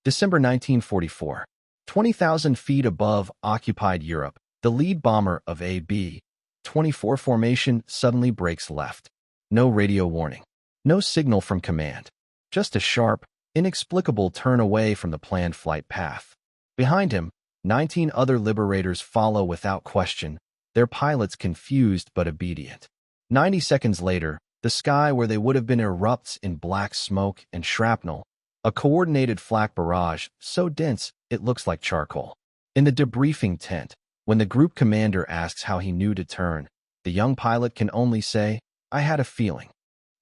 December 1944. 20,000 feet above occupied Europe, the lead bomber of a B-24 formation suddenly breaks left. No radio warning. No signal from command. Just a sharp, inexplicable turn away from the planned flight path. Behind him, 19 other Liberators follow without question, their pilots confused but obedient. 90 seconds later, the sky where they would have been erupts in black smoke and shrapnel, a coordinated flak barrage so dense it looks like charcoal. In the debriefing tent, when the group commander asks how he knew to turn, the young pilot can only say, "I had a feeling."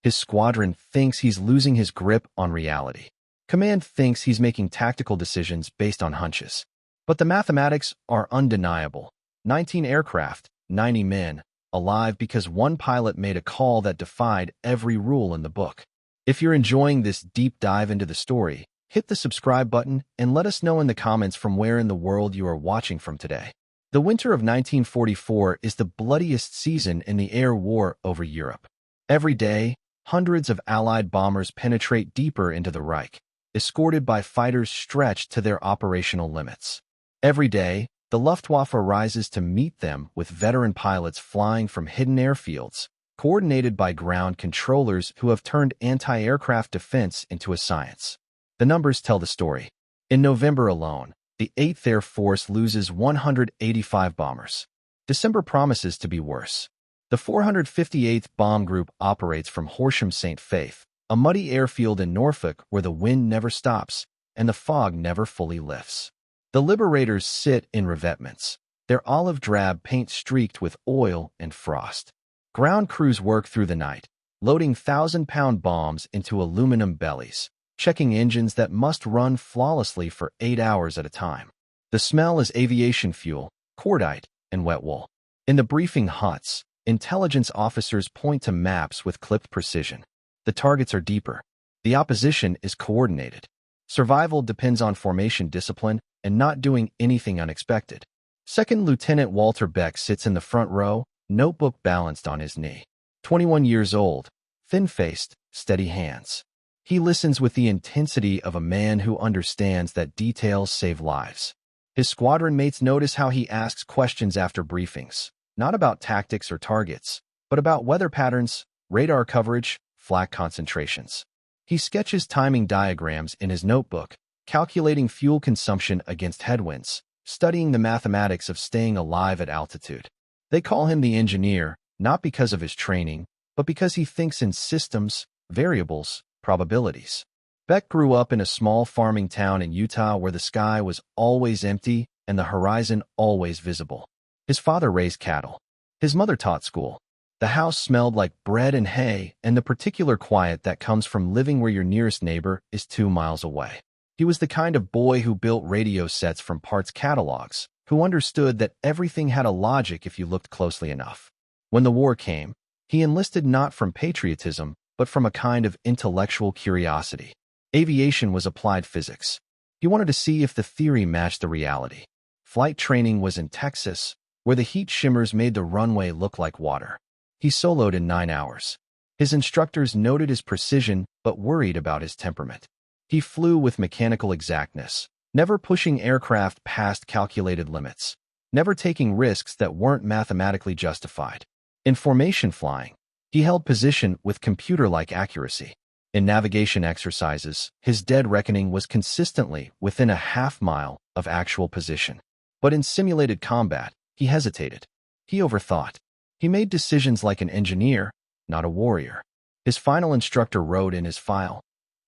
His squadron thinks he's losing his grip on reality. Command thinks he's making tactical decisions based on hunches. But the mathematics are undeniable. 19 aircraft, 90 men, alive because one pilot made a call that defied every rule in the book. If you're enjoying this deep dive into the story, hit the subscribe button and let us know in the comments from where in the world you are watching from today. The winter of 1944 is the bloodiest season in the air war over Europe. Every day, hundreds of Allied bombers penetrate deeper into the Reich, escorted by fighters stretched to their operational limits. Every day, the Luftwaffe rises to meet them with veteran pilots flying from hidden airfields, coordinated by ground controllers who have turned anti-aircraft defense into a science. The numbers tell the story. In November alone, the 8th Air Force loses 185 bombers. December promises to be worse. The 458th Bomb Group operates from Horsham St. Faith, a muddy airfield in Norfolk where the wind never stops and the fog never fully lifts. The Liberators sit in revetments, their olive drab paint streaked with oil and frost. Ground crews work through the night, loading 1,000-pound bombs into aluminum bellies, checking engines that must run flawlessly for 8 hours at a time. The smell is aviation fuel, cordite, and wet wool. In the briefing huts, intelligence officers point to maps with clipped precision. The targets are deeper. The opposition is coordinated. Survival depends on formation discipline and not doing anything unexpected. Second Lieutenant Walter Beck sits in the front row, notebook balanced on his knee. 21 years old, thin-faced, steady hands. He listens with the intensity of a man who understands that details save lives. His squadron mates notice how he asks questions after briefings, not about tactics or targets, but about weather patterns, radar coverage, flak concentrations. He sketches timing diagrams in his notebook, calculating fuel consumption against headwinds, studying the mathematics of staying alive at altitude. They call him the engineer, not because of his training, but because he thinks in systems, variables, probabilities. Beck grew up in a small farming town in Utah where the sky was always empty and the horizon always visible. His father raised cattle. His mother taught school. The house smelled like bread and hay and the particular quiet that comes from living where your nearest neighbor is 2 miles away. He was the kind of boy who built radio sets from parts catalogs, who understood that everything had a logic if you looked closely enough. When the war came, he enlisted not from patriotism, but from a kind of intellectual curiosity. Aviation was applied physics. He wanted to see if the theory matched the reality. Flight training was in Texas, where the heat shimmers made the runway look like water. He soloed in 9 hours. His instructors noted his precision, but worried about his temperament. He flew with mechanical exactness, never pushing aircraft past calculated limits, never taking risks that weren't mathematically justified. In formation flying, he held position with computer-like accuracy. In navigation exercises, his dead reckoning was consistently within a half-mile of actual position. But in simulated combat, he hesitated. He overthought. He made decisions like an engineer, not a warrior. His final instructor wrote in his file,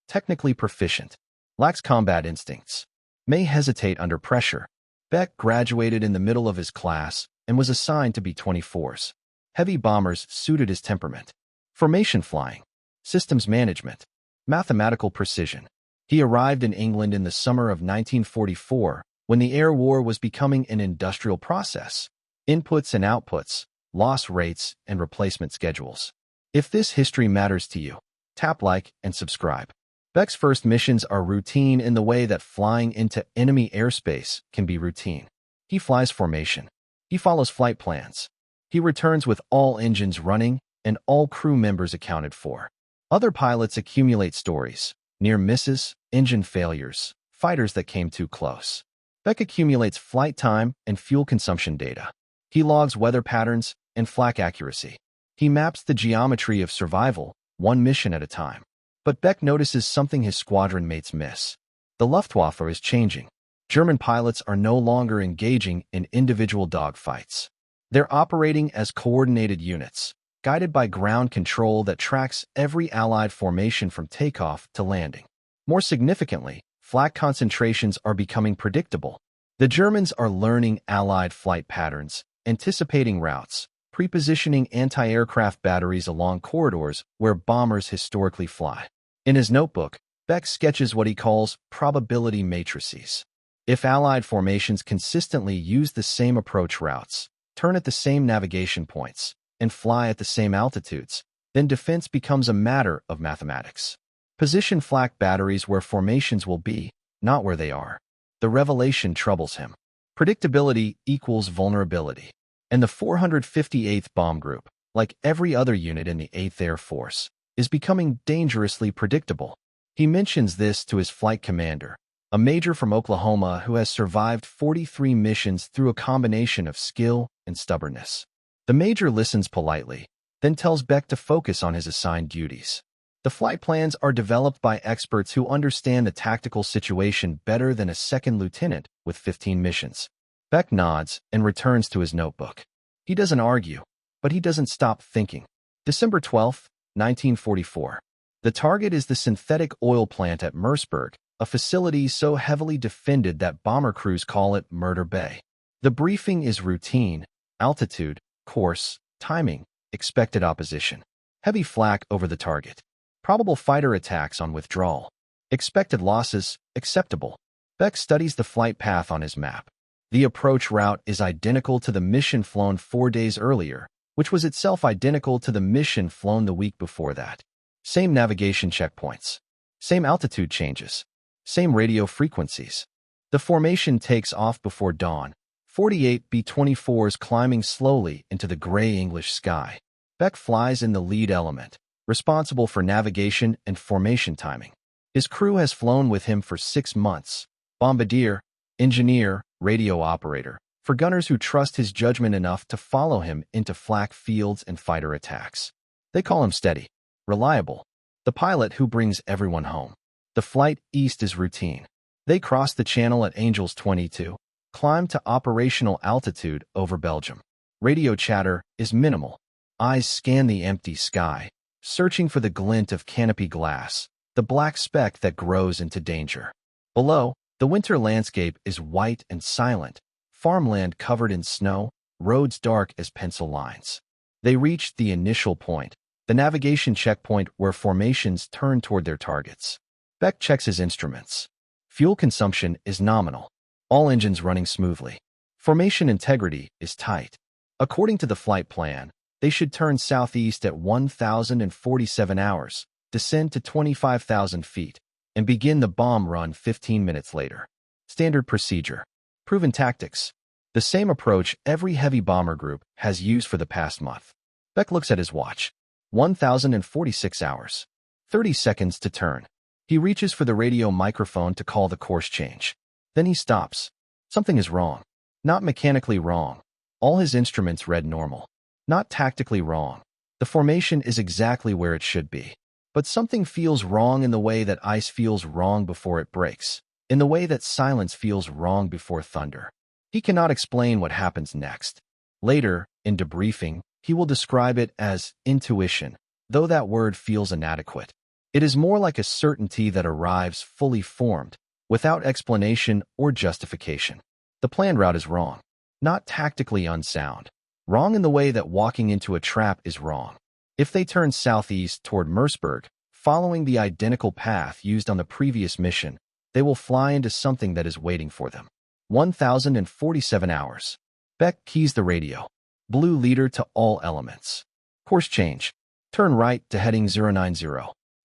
"Technically proficient, lacks combat instincts, may hesitate under pressure." Beck graduated in the middle of his class and was assigned to B-24s. Heavy bombers suited his temperament. Formation flying, systems management, mathematical precision. He arrived in England in the summer of 1944 when the air war was becoming an industrial process. Inputs and outputs, loss rates, and replacement schedules. If this history matters to you, tap like and subscribe. Beck's first missions are routine in the way that flying into enemy airspace can be routine. He flies formation. He follows flight plans. He returns with all engines running and all crew members accounted for. Other pilots accumulate stories, near misses, engine failures, fighters that came too close. Beck accumulates flight time and fuel consumption data. He logs weather patterns and flak accuracy. He maps the geometry of survival, one mission at a time. But Beck notices something his squadron mates miss. The Luftwaffe is changing. German pilots are no longer engaging in individual dogfights. They're operating as coordinated units, guided by ground control that tracks every Allied formation from takeoff to landing. More significantly, flak concentrations are becoming predictable. The Germans are learning Allied flight patterns, anticipating routes, prepositioning anti-aircraft batteries along corridors where bombers historically fly. In his notebook, Beck sketches what he calls probability matrices. If Allied formations consistently use the same approach routes, turn at the same navigation points, and fly at the same altitudes, then defense becomes a matter of mathematics. Position flak batteries where formations will be, not where they are. The revelation troubles him. Predictability equals vulnerability. And the 458th Bomb Group, like every other unit in the 8th Air Force, is becoming dangerously predictable. He mentions this to his flight commander, a major from Oklahoma who has survived 43 missions through a combination of skill and stubbornness. The major listens politely, then tells Beck to focus on his assigned duties. The flight plans are developed by experts who understand the tactical situation better than a second lieutenant with 15 missions. Beck nods and returns to his notebook. He doesn't argue, but he doesn't stop thinking. December 12, 1944. The target is the synthetic oil plant at Merseburg, a facility so heavily defended that bomber crews call it Murder Bay. The briefing is routine: altitude, course, timing, expected opposition. Heavy flak over the target. Probable fighter attacks on withdrawal. Expected losses, acceptable. Beck studies the flight path on his map. The approach route is identical to the mission flown 4 days earlier, which was itself identical to the mission flown the week before that. Same navigation checkpoints. Same altitude changes. Same radio frequencies. The formation takes off before dawn. 48 B-24s climbing slowly into the gray English sky. Beck flies in the lead element, responsible for navigation and formation timing. His crew has flown with him for 6 months. Bombardier, engineer, radio operator, for gunners who trust his judgment enough to follow him into flak fields and fighter attacks. They call him steady, reliable, the pilot who brings everyone home. The flight east is routine. They cross the channel at Angels 22, climb to operational altitude over Belgium. Radio chatter is minimal. Eyes scan the empty sky, searching for the glint of canopy glass, the black speck that grows into danger. Below, the winter landscape is white and silent, farmland covered in snow, roads dark as pencil lines. They reached the initial point, the navigation checkpoint where formations turn toward their targets. Beck checks his instruments. Fuel consumption is nominal. All engines running smoothly. Formation integrity is tight. According to the flight plan, they should turn southeast at 1,047 hours, descend to 25,000 feet, and begin the bomb run 15 minutes later. Standard procedure. Proven tactics. The same approach every heavy bomber group has used for the past month. Beck looks at his watch. 1,046 hours. 30 seconds to turn. He reaches for the radio microphone to call the course change. Then he stops. Something is wrong. Not mechanically wrong. All his instruments read normal. Not tactically wrong. The formation is exactly where it should be. But something feels wrong in the way that ice feels wrong before it breaks, in the way that silence feels wrong before thunder. He cannot explain what happens next. Later, in debriefing, he will describe it as intuition, though that word feels inadequate. It is more like a certainty that arrives fully formed, without explanation or justification. The planned route is wrong, not tactically unsound. Wrong in the way that walking into a trap is wrong. If they turn southeast toward Merseburg, following the identical path used on the previous mission, they will fly into something that is waiting for them. 1,047 hours. Beck keys the radio. Blue leader to all elements. Course change. Turn right to heading 090.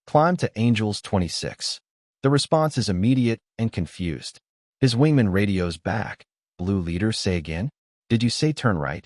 Climb to Angels 26. The response is immediate and confused. His wingman radios back. Blue leader, say again? Did you say turn right?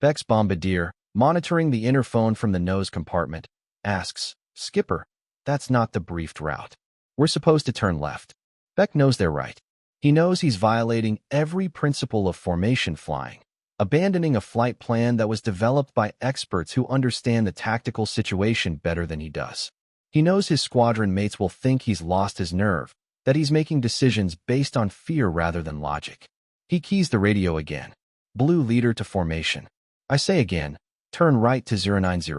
Beck's bombardier, monitoring the interphone from the nose compartment, asks, Skipper, that's not the briefed route. We're supposed to turn left. Beck knows they're right. He knows he's violating every principle of formation flying, abandoning a flight plan that was developed by experts who understand the tactical situation better than he does. He knows his squadron mates will think he's lost his nerve, that he's making decisions based on fear rather than logic. He keys the radio again. Blue leader to formation. I say again, turn right to 090.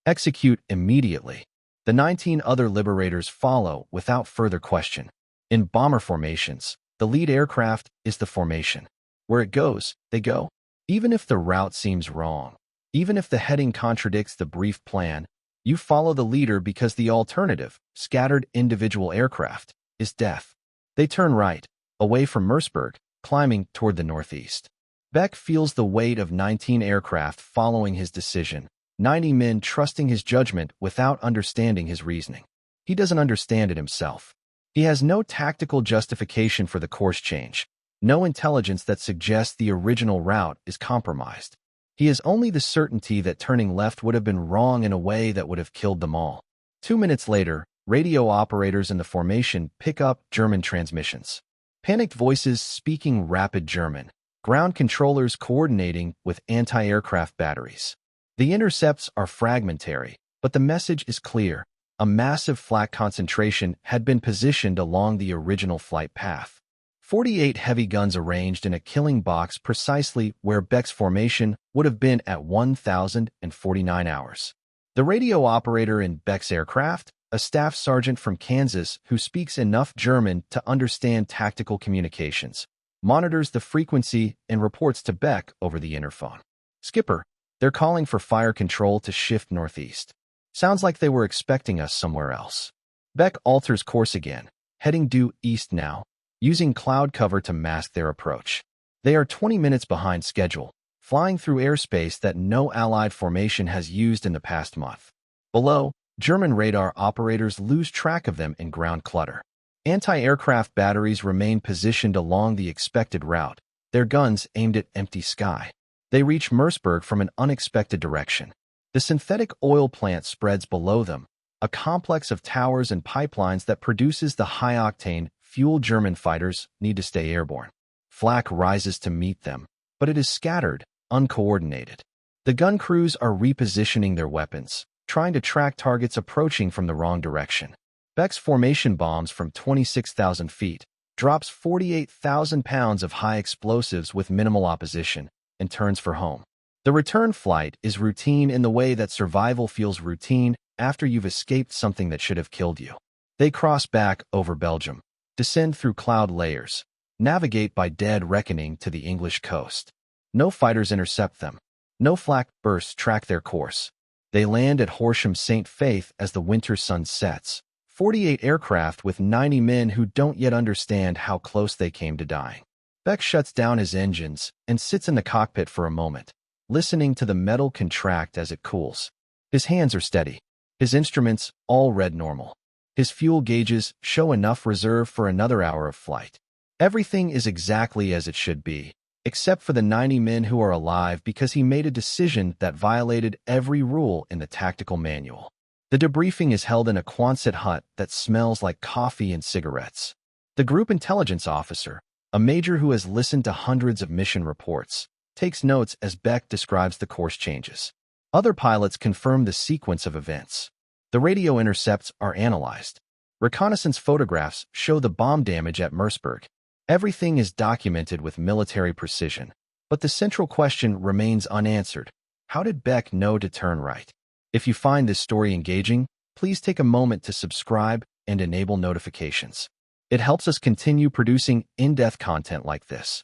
Execute immediately. The 19 other Liberators follow without further question. In bomber formations, the lead aircraft is the formation. Where it goes, they go. Even if the route seems wrong, even if the heading contradicts the brief plan, you follow the leader because the alternative, scattered individual aircraft, is death. They turn right, away from Merseburg, climbing toward the northeast. Beck feels the weight of 19 aircraft following his decision, 90 men trusting his judgment without understanding his reasoning. He doesn't understand it himself. He has no tactical justification for the course change, no intelligence that suggests the original route is compromised. He has only the certainty that turning left would have been wrong in a way that would have killed them all. 2 minutes later, radio operators in the formation pick up German transmissions. Panicked voices speaking rapid German, ground controllers coordinating with anti-aircraft batteries. The intercepts are fragmentary, but the message is clear. A massive flak concentration had been positioned along the original flight path. 48 heavy guns arranged in a killing box precisely where Beck's formation would have been at 1,049 hours. The radio operator in Beck's aircraft, a staff sergeant from Kansas who speaks enough German to understand tactical communications, monitors the frequency and reports to Beck over the interphone. Skipper, they're calling for fire control to shift northeast. Sounds like they were expecting us somewhere else. Beck alters course again, heading due east now, using cloud cover to mask their approach. They are 20 minutes behind schedule, flying through airspace that no Allied formation has used in the past month. Below, German radar operators lose track of them in ground clutter. Anti-aircraft batteries remain positioned along the expected route, their guns aimed at empty sky. They reach Merseburg from an unexpected direction. The synthetic oil plant spreads below them, a complex of towers and pipelines that produces the high-octane fuel German fighters need to stay airborne. Flak rises to meet them, but it is scattered, uncoordinated. The gun crews are repositioning their weapons, trying to track targets approaching from the wrong direction. Beck's formation bombs from 26,000 feet, drops 48,000 pounds of high explosives with minimal opposition, and turns for home. The return flight is routine in the way that survival feels routine after you've escaped something that should have killed you. They cross back over Belgium, descend through cloud layers, navigate by dead reckoning to the English coast. No fighters intercept them. No flak bursts track their course. They land at Horsham St. Faith as the winter sun sets. 48 aircraft with 90 men who don't yet understand how close they came to dying. Beck shuts down his engines and sits in the cockpit for a moment, listening to the metal contract as it cools. His hands are steady. His instruments all read normal. His fuel gauges show enough reserve for another hour of flight. Everything is exactly as it should be, except for the 90 men who are alive because he made a decision that violated every rule in the tactical manual. The debriefing is held in a Quonset hut that smells like coffee and cigarettes. The group intelligence officer, a major who has listened to hundreds of mission reports, takes notes as Beck describes the course changes. Other pilots confirm the sequence of events. The radio intercepts are analyzed. Reconnaissance photographs show the bomb damage at Merseburg. Everything is documented with military precision. But the central question remains unanswered. How did Beck know to turn right? If you find this story engaging, please take a moment to subscribe and enable notifications. It helps us continue producing in-depth content like this.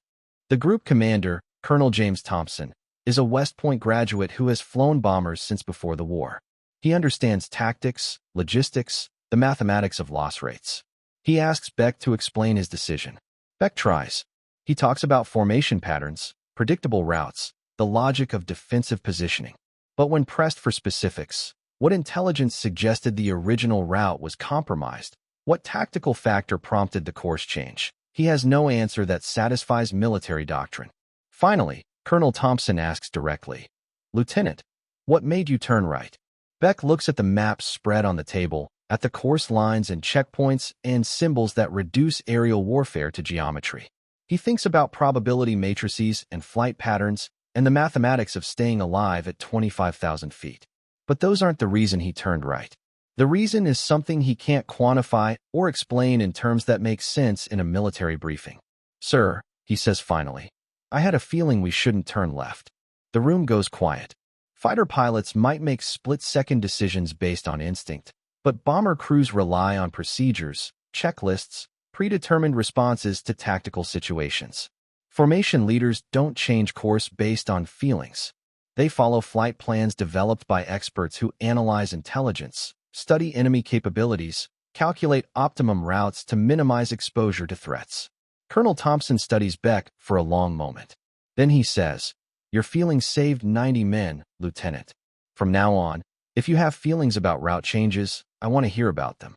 The group commander, Colonel James Thompson, is a West Point graduate who has flown bombers since before the war. He understands tactics, logistics, the mathematics of loss rates. He asks Beck to explain his decision. Beck tries. He talks about formation patterns, predictable routes, the logic of defensive positioning. But when pressed for specifics, what intelligence suggested the original route was compromised? What tactical factor prompted the course change? He has no answer that satisfies military doctrine. Finally, Colonel Thompson asks directly, "Lieutenant, what made you turn right?" Beck looks at the map spread on the table, at the course lines and checkpoints and symbols that reduce aerial warfare to geometry. He thinks about probability matrices and flight patterns and the mathematics of staying alive at 25,000 feet. But those aren't the reason he turned right. The reason is something he can't quantify or explain in terms that make sense in a military briefing. "Sir," he says finally, "I had a feeling we shouldn't turn left." The room goes quiet. Fighter pilots might make split-second decisions based on instinct, but bomber crews rely on procedures, checklists, predetermined responses to tactical situations. Formation leaders don't change course based on feelings. They follow flight plans developed by experts who analyze intelligence, study enemy capabilities, calculate optimum routes to minimize exposure to threats. Colonel Thompson studies Beck for a long moment. Then he says, "Your feelings saved 90 men, Lieutenant. From now on, if you have feelings about route changes, I want to hear about them."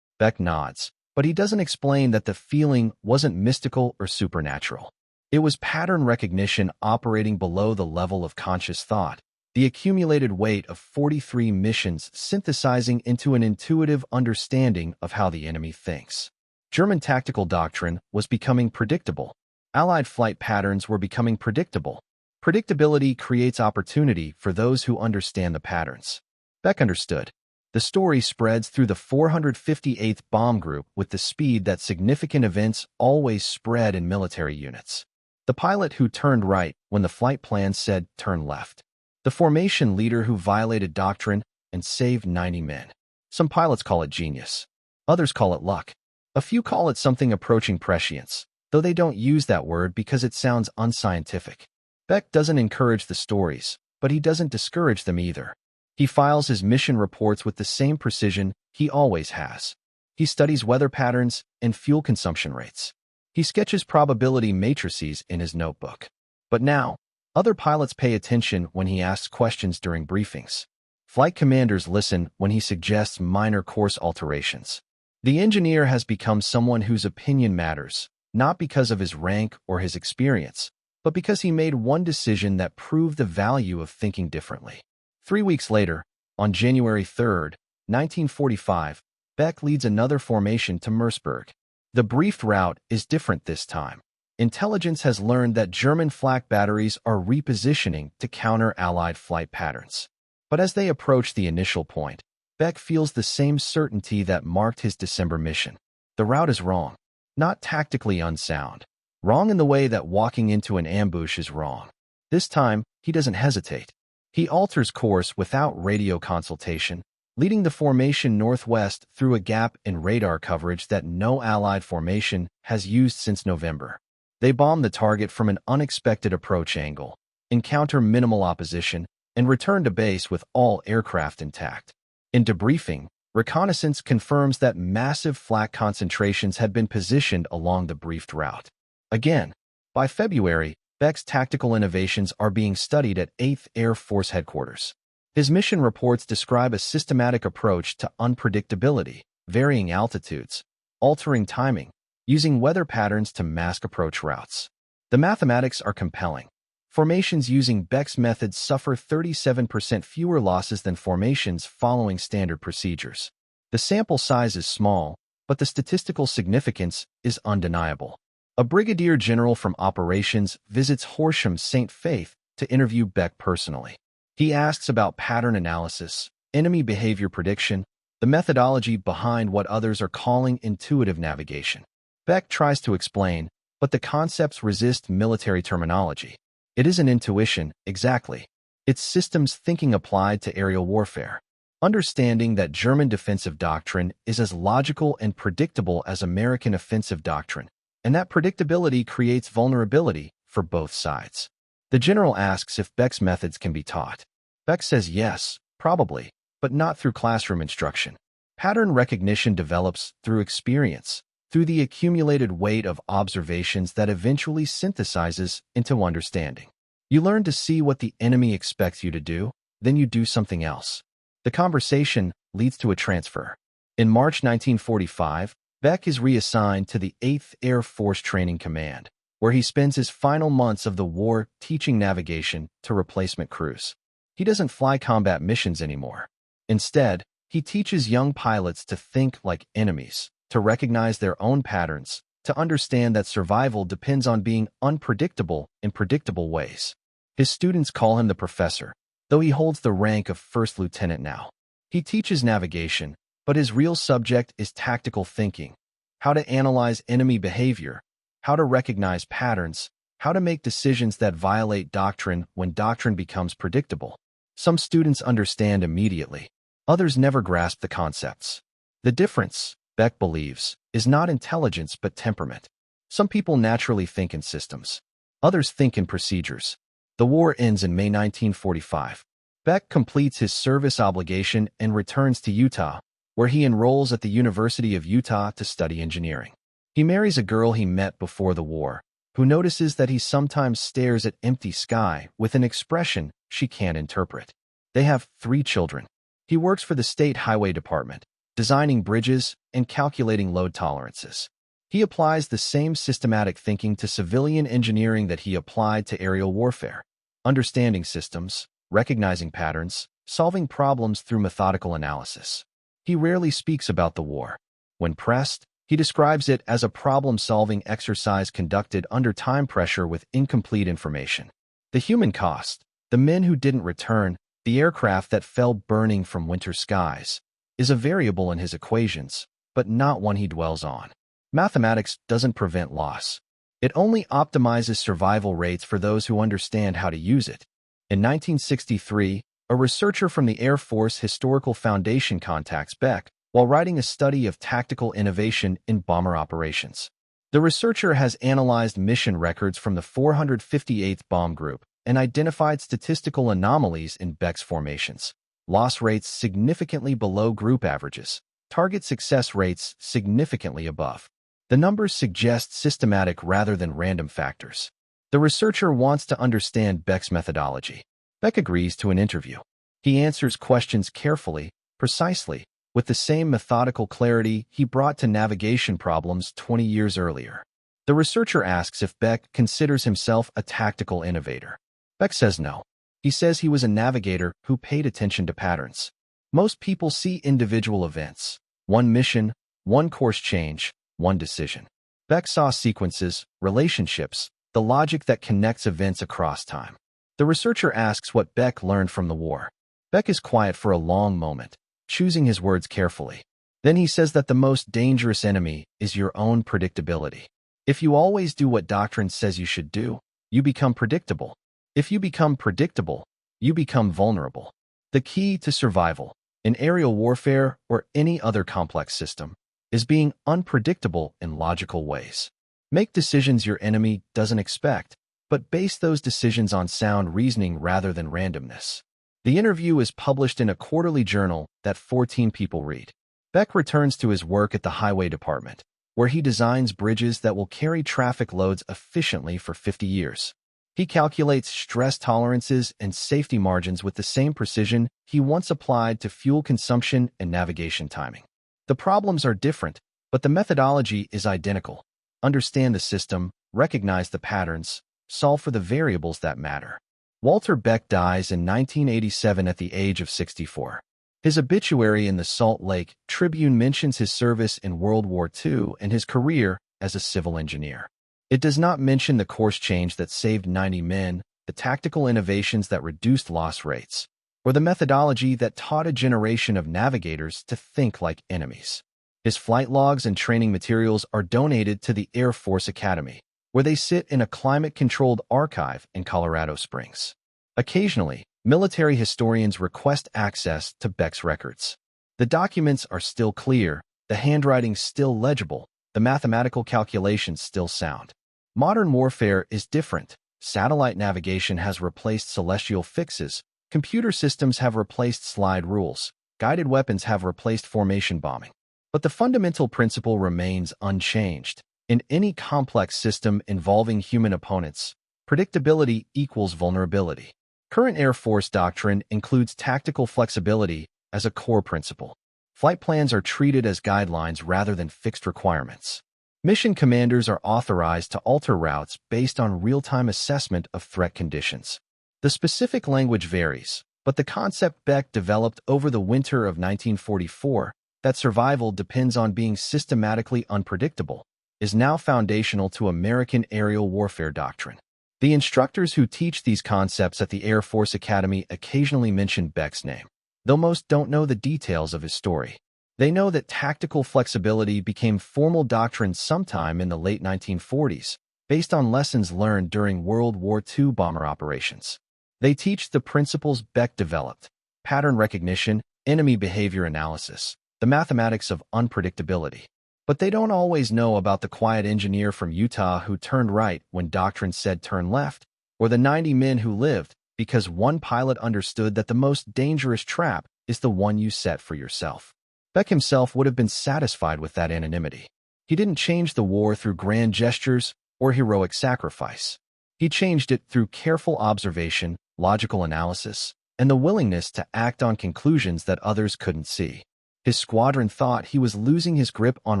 Beck nods, but he doesn't explain that the feeling wasn't mystical or supernatural. It was pattern recognition operating below the level of conscious thought, the accumulated weight of 43 missions synthesizing into an intuitive understanding of how the enemy thinks. German tactical doctrine was becoming predictable. Allied flight patterns were becoming predictable. Predictability creates opportunity for those who understand the patterns. Beck understood. The story spreads through the 458th Bomb Group with the speed that significant events always spread in military units. The pilot who turned right when the flight plan said turn left. The formation leader who violated doctrine and saved 90 men. Some pilots call it genius. Others call it luck. A few call it something approaching prescience, though they don't use that word because it sounds unscientific. Beck doesn't encourage the stories, but he doesn't discourage them either. He files his mission reports with the same precision he always has. He studies weather patterns and fuel consumption rates. He sketches probability matrices in his notebook. But now, other pilots pay attention when he asks questions during briefings. Flight commanders listen when he suggests minor course alterations. The engineer has become someone whose opinion matters, not because of his rank or his experience, but because he made one decision that proved the value of thinking differently. 3 weeks later, on January 3, 1945, Beck leads another formation to Merseburg. The briefed route is different this time. Intelligence has learned that German flak batteries are repositioning to counter Allied flight patterns. But as they approach the initial point, Beck feels the same certainty that marked his December mission. The route is wrong, not tactically unsound. Wrong in the way that walking into an ambush is wrong. This time, he doesn't hesitate. He alters course without radio consultation, leading the formation northwest through a gap in radar coverage that no Allied formation has used since November. They bomb the target from an unexpected approach angle, encounter minimal opposition, and return to base with all aircraft intact. In debriefing, reconnaissance confirms that massive flak concentrations had been positioned along the briefed route. Again, by February, Beck's tactical innovations are being studied at 8th Air Force Headquarters. His mission reports describe a systematic approach to unpredictability, varying altitudes, altering timing, using weather patterns to mask approach routes. The mathematics are compelling. Formations using Beck's methods suffer 37% fewer losses than formations following standard procedures. The sample size is small, but the statistical significance is undeniable. A brigadier general from operations visits Horsham St. Faith to interview Beck personally. He asks about pattern analysis, enemy behavior prediction, the methodology behind what others are calling intuitive navigation. Beck tries to explain, but the concepts resist military terminology. It isn't intuition, exactly. It's systems thinking applied to aerial warfare. Understanding that German defensive doctrine is as logical and predictable as American offensive doctrine, and that predictability creates vulnerability for both sides. The general asks if Beck's methods can be taught. Beck says yes, probably, but not through classroom instruction. Pattern recognition develops through experience, through the accumulated weight of observations that eventually synthesizes into understanding. You learn to see what the enemy expects you to do, then you do something else. The conversation leads to a transfer. In March 1945, Beck is reassigned to the 8th Air Force Training Command, where he spends his final months of the war teaching navigation to replacement crews. He doesn't fly combat missions anymore. Instead, He teaches young pilots to think like enemies, to recognize their own patterns, to understand that survival depends on being unpredictable in predictable ways. His students call him the professor, though he holds the rank of first lieutenant now. He teaches navigation, but his real subject is tactical thinking, how to analyze enemy behavior, how to recognize patterns, how to make decisions that violate doctrine when doctrine becomes predictable. Some students understand immediately. Others never grasp the concepts. The difference, Beck believes, is not intelligence but temperament. Some people naturally think in systems. Others think in procedures. The war ends in May 1945. Beck completes his service obligation and returns to Utah, where he enrolls at the University of Utah to study engineering. He marries a girl he met before the war, who notices that he sometimes stares at empty sky with an expression she can't interpret. They have 3 children. He works for the State Highway Department, designing bridges and calculating load tolerances. He applies the same systematic thinking to civilian engineering that he applied to aerial warfare, understanding systems, recognizing patterns, solving problems through methodical analysis. He rarely speaks about the war. When pressed, he describes it as a problem-solving exercise conducted under time pressure with incomplete information. The human cost, the men who didn't return, the aircraft that fell burning from winter skies, is a variable in his equations, but not one he dwells on. Mathematics doesn't prevent loss. It only optimizes survival rates for those who understand how to use it. In 1963, a researcher from the Air Force Historical Foundation contacts Beck while writing a study of tactical innovation in bomber operations. The researcher has analyzed mission records from the 458th Bomb Group and identified statistical anomalies in Beck's formations. Loss rates significantly below group averages, target success rates significantly above. The numbers suggest systematic rather than random factors. The researcher wants to understand Beck's methodology. Beck agrees to an interview. He answers questions carefully, precisely, with the same methodical clarity he brought to navigation problems 20 years earlier. The researcher asks if Beck considers himself a tactical innovator. Beck says no. He says he was a navigator who paid attention to patterns. Most people see individual events, one mission, one course change, one decision. Beck saw sequences, relationships, the logic that connects events across time. The researcher asks what Beck learned from the war. Beck is quiet for a long moment, choosing his words carefully. Then he says that the most dangerous enemy is your own predictability. If you always do what doctrine says you should do, you become predictable. If you become predictable, you become vulnerable. The key to survival, in aerial warfare or any other complex system, is being unpredictable in logical ways. Make decisions your enemy doesn't expect, but base those decisions on sound reasoning rather than randomness. The interview is published in a quarterly journal that 14 people read. Beck returns to his work at the Highway Department, where he designs bridges that will carry traffic loads efficiently for 50 years. He calculates stress tolerances and safety margins with the same precision he once applied to fuel consumption and navigation timing. The problems are different, but the methodology is identical. Understand the system, recognize the patterns, solve for the variables that matter. Walter Beck dies in 1987 at the age of 64. His obituary in the Salt Lake Tribune mentions his service in World War II and his career as a civil engineer. It does not mention the course change that saved 90 men, the tactical innovations that reduced loss rates, or the methodology that taught a generation of navigators to think like enemies. His flight logs and training materials are donated to the Air Force Academy, where they sit in a climate-controlled archive in Colorado Springs. Occasionally, military historians request access to Beck's records. The documents are still clear, the handwriting still legible, the mathematical calculations still sound. Modern warfare is different. Satellite navigation has replaced celestial fixes, computer systems have replaced slide rules, guided weapons have replaced formation bombing. But the fundamental principle remains unchanged. In any complex system involving human opponents, predictability equals vulnerability. Current Air Force doctrine includes tactical flexibility as a core principle. Flight plans are treated as guidelines rather than fixed requirements. Mission commanders are authorized to alter routes based on real-time assessment of threat conditions. The specific language varies, But the concept Beck developed over the winter of 1944, that survival depends on being systematically unpredictable, is now foundational to American aerial warfare doctrine. The instructors who teach these concepts at the Air Force Academy occasionally mention Beck's name, though most don't know the details of his story. They know that tactical flexibility became formal doctrine sometime in the late 1940s, based on lessons learned during World War II bomber operations. They teach the principles Beck developed: pattern recognition, enemy behavior analysis, the mathematics of unpredictability. But they don't always know about the quiet engineer from Utah who turned right when doctrine said turn left, or the 90 men who lived because one pilot understood that the most dangerous trap is the one you set for yourself. Beck himself would have been satisfied with that anonymity. He didn't change the war through grand gestures or heroic sacrifice. He changed it through careful observation, logical analysis, and the willingness to act on conclusions that others couldn't see. His squadron thought he was losing his grip on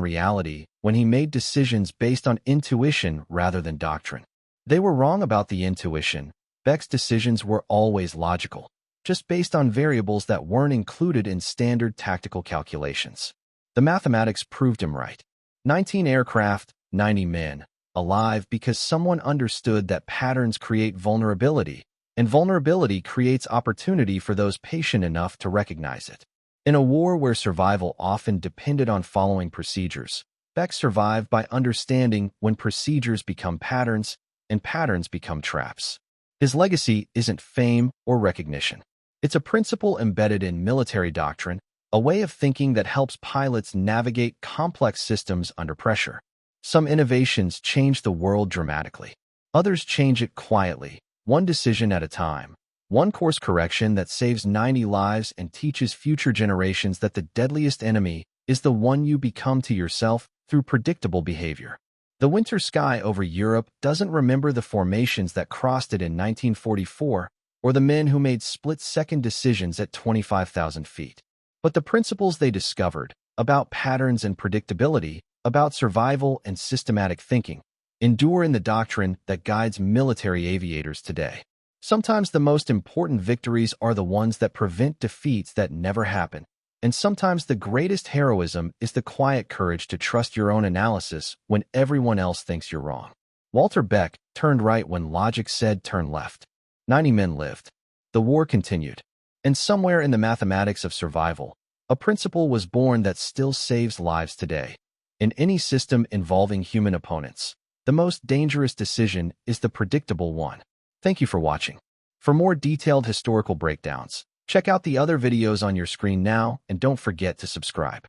reality when he made decisions based on intuition rather than doctrine. They were wrong about the intuition. Beck's decisions were always logical, just based on variables that weren't included in standard tactical calculations. The mathematics proved him right. 19 aircraft, 90 men, alive because someone understood that patterns create vulnerability, and vulnerability creates opportunity for those patient enough to recognize it. In a war where survival often depended on following procedures, Beck survived by understanding when procedures become patterns and patterns become traps. His legacy isn't fame or recognition. It's a principle embedded in military doctrine, a way of thinking that helps pilots navigate complex systems under pressure. Some innovations change the world dramatically. Others change it quietly, one decision at a time. One course correction that saves 90 lives and teaches future generations that the deadliest enemy is the one you become to yourself through predictable behavior. The winter sky over Europe doesn't remember the formations that crossed it in 1944 or the men who made split-second decisions at 25,000 feet. But the principles they discovered, about patterns and predictability, about survival and systematic thinking, endure in the doctrine that guides military aviators today. Sometimes the most important victories are the ones that prevent defeats that never happen, and sometimes the greatest heroism is the quiet courage to trust your own analysis when everyone else thinks you're wrong. Walter Beck turned right when logic said turn left. 90 men lived. The war continued. And somewhere in the mathematics of survival, a principle was born that still saves lives today. In any system involving human opponents, the most dangerous decision is the predictable one. Thank you for watching. For more detailed historical breakdowns, check out the other videos on your screen now and don't forget to subscribe.